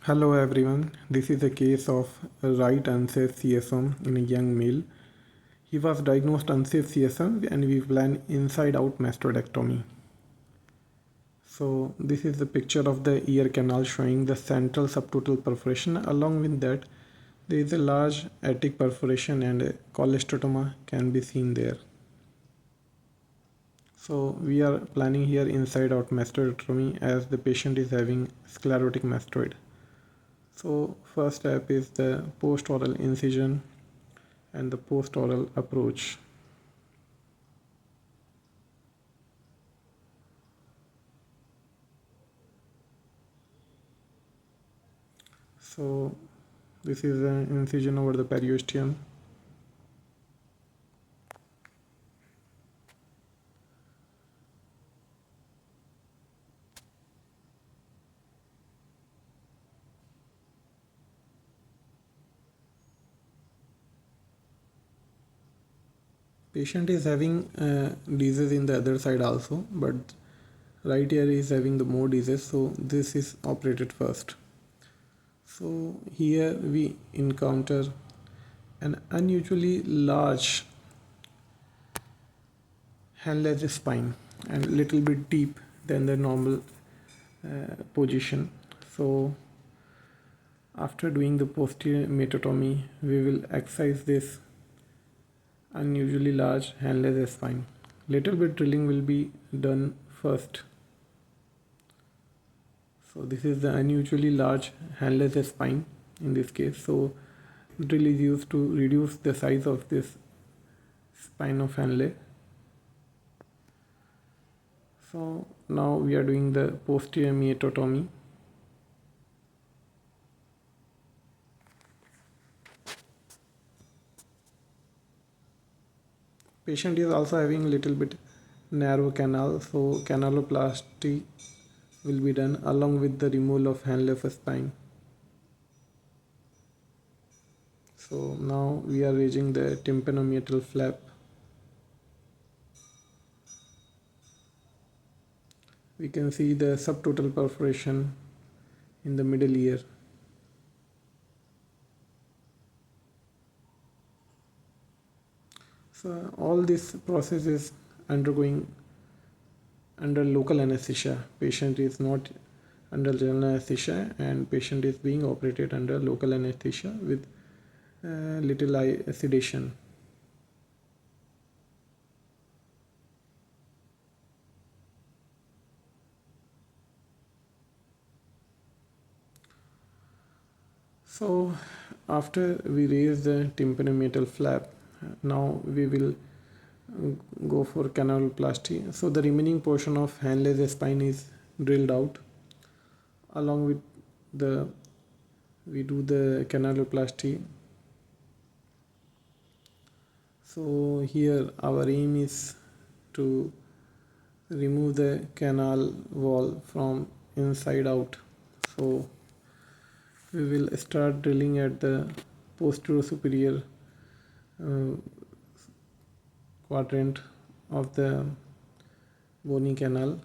Hello everyone, this is a case of a right unsafe csom in a young male. He was diagnosed unsafe csom and we planned inside-out mastoidectomy. So this is the picture of the ear canal showing the central subtotal perforation. Along with that, there is a large atic perforation and a cholesteatoma can be seen there. So we are planning here inside-out mastoidectomy as the patient is having sclerotic mastoid. So first step is the post-oral incision and the post-oral approach. So this is an incision over the periosteum. Patient is having disease in the other side also, but right here is having the more disease, so this is operated first. So here we encounter an unusually large handless spine and little bit deep than the normal position. So after doing the posterior metotomy, we will excise this unusually large handless spine. Little bit drilling will be done first. So this is the unusually large handless spine in this case. So drill is used to reduce the size of this spine of Henle. So now we are doing the posterior metotomy. Patient is also having a little bit narrow canal, so canaloplasty will be done along with the removal of Henle spine. So now we are raising the tympanomeatal flap. We can see the subtotal perforation in the middle ear. So all this process is undergoing under local anesthesia. Patient is not under general anesthesia and patient is being operated under local anesthesia with little sedation. So after we raise the tympanomeatal flap, now we will go for canaloplasty. So the remaining portion of Henle's spine is drilled out. Along with we do the canaloplasty. So here our aim is to remove the canal wall from inside out. So we will start drilling at the posterior superior quadrant of the bony canal.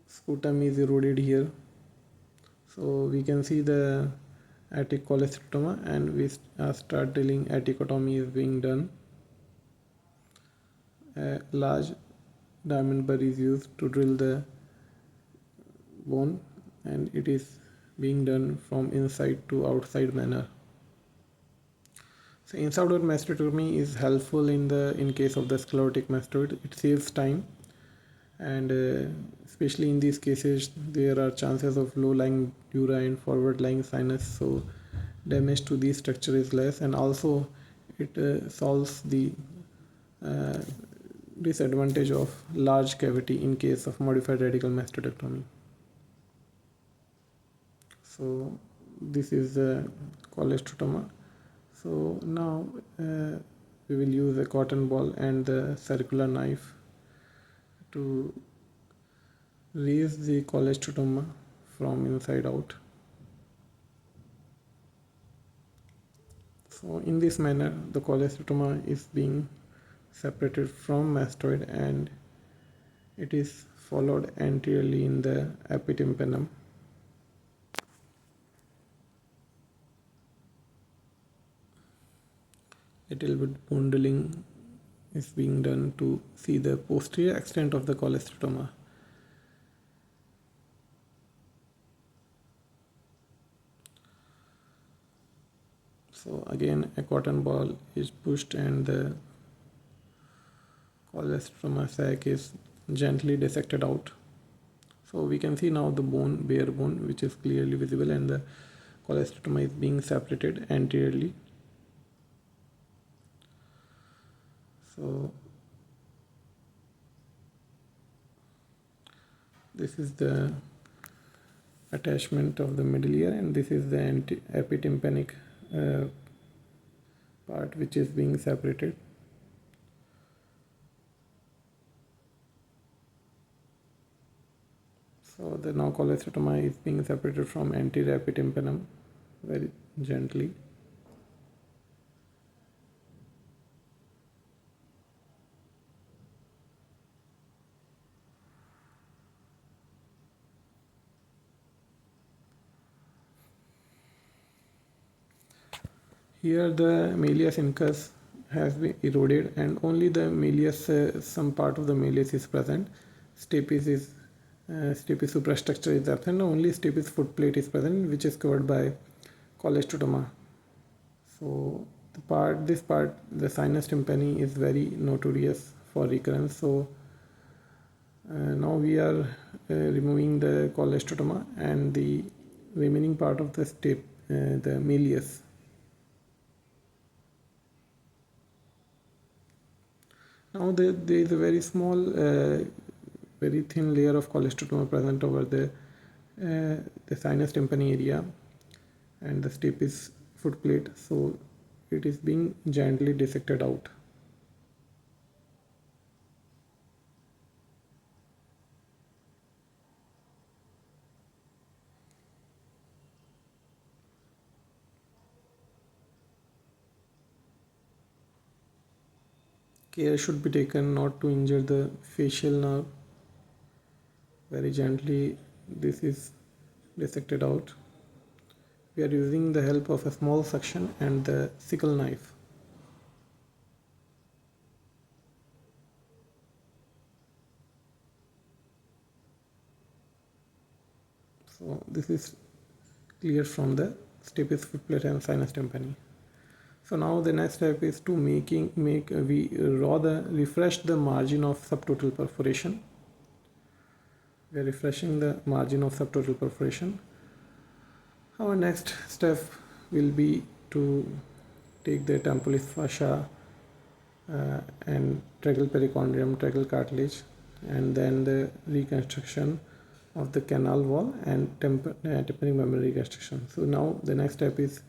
Sputum is eroded here, so we can see the attic cholesteatoma and we start drilling. Atticotomy is being done. A large diamond burr is used to drill the bone and it is being done from inside to outside manner. So inside-out mastoidectomy is helpful in case of the sclerotic mastoid. It saves time and especially in these cases there are chances of low-lying dura and forward-lying sinus, so damage to the structure is less, and also it solves the uh, disadvantage of large cavity in case of modified radical mastoidectomy. So this is the cholesteatoma. So now we will use a cotton ball and the circular knife to raise the cholesteatoma from inside out. So in this manner the cholesteatoma is being separated from mastoid and it is followed anteriorly in the epitympanum. A little bit bundling is being done to see the posterior extent of the cholesteatoma. So again, a cotton ball is pushed and the cholesteatoma sac is gently dissected out. So we can see now the bone, bare bone, which is clearly visible, and the cholesteatoma is being separated anteriorly. So this is the attachment of the middle ear, and this is the epitympanic part which is being separated. So the now cholesteatoma is being separated from anterior epitympanum very gently. Here the malleus incus has been eroded and only the malleus, some part of the malleus is present. Stapes suprastructure is absent. Only stapes foot plate is present, which is covered by cholesteatoma. So this part, the sinus tympani, is very notorious for recurrence. So now we are removing the cholesteatoma and the remaining part of the the malleus. Now there is a very small, very thin layer of cholesteatoma present over the sinus tympani area and the stapes foot plate. So it is being gently dissected out. Care should be taken not to injure the facial nerve. Very gently this is dissected out. We are using the help of a small suction and the sickle knife. So this is clear from the stapes foot plate and sinus tympani. So now the next step is to refresh the margin of subtotal perforation. We are refreshing the margin of subtotal perforation. Our next step will be to take the temporis fascia and tragal perichondrium, tragal cartilage, and then the reconstruction of the canal wall and tympanic membrane reconstruction. So now the next step is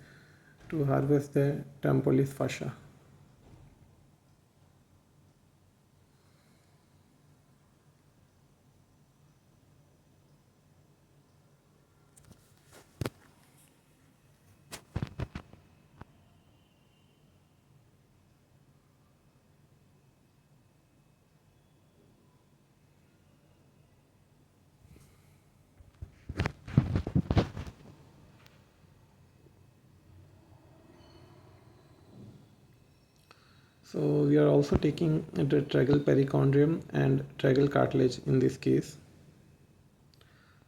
to harvest the temporis fascia. So we are also taking the tragal perichondrium and tragal cartilage in this case.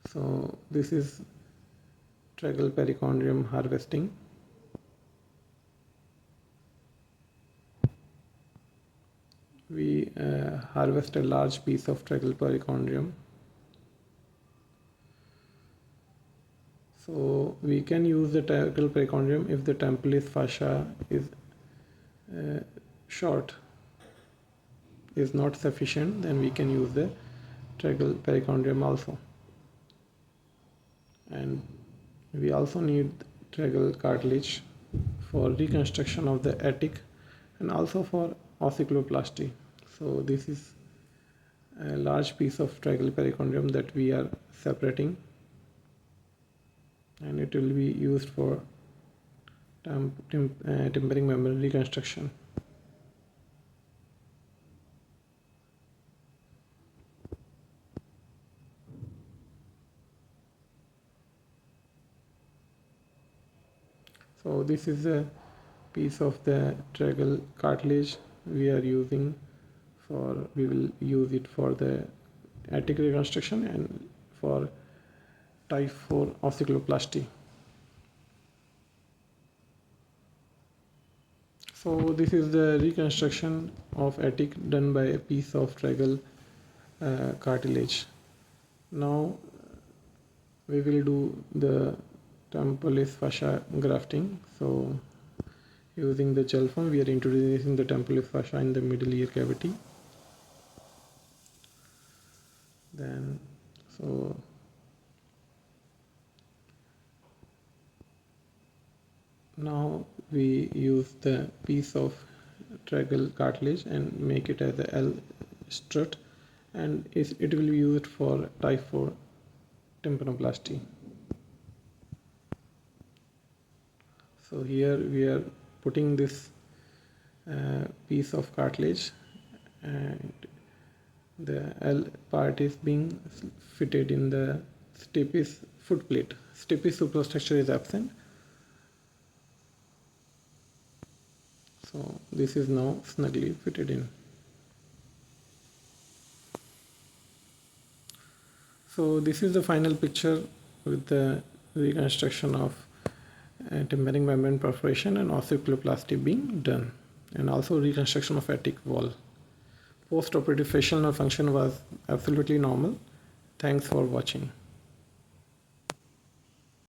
So this is tragal perichondrium harvesting. We harvest a large piece of tragal perichondrium. So we can use the tragal perichondrium if the temporis fascia is short, is not sufficient, then we can use the tragal perichondrium also. And we also need tragal cartilage for reconstruction of the attic and also for ossiculoplasty. So this is a large piece of tragal perichondrium that we are separating, and it will be used for tympanic membrane reconstruction. So this is a piece of the tragal cartilage we are using we will use it for the attic reconstruction and for type 4 ossiculoplasty. So this is the reconstruction of attic done by a piece of tragal cartilage. Now we will do the temporalis fascia grafting. So using the gel foam, we are introducing the temporalis fascia in the middle ear cavity. Then so now we use the piece of tragal cartilage and make it as a L strut, and it will be used for type 4 tympanoplasty. So here we are putting this piece of cartilage, and the L part is being fitted in the stapes foot plate. Stapes superstructure is absent. So this is now snugly fitted in. So this is the final picture with the reconstruction of tympanic membrane perforation and ossiculoplasty being done, and also reconstruction of attic wall. Post-operative facial nerve function was absolutely normal. Thanks for watching.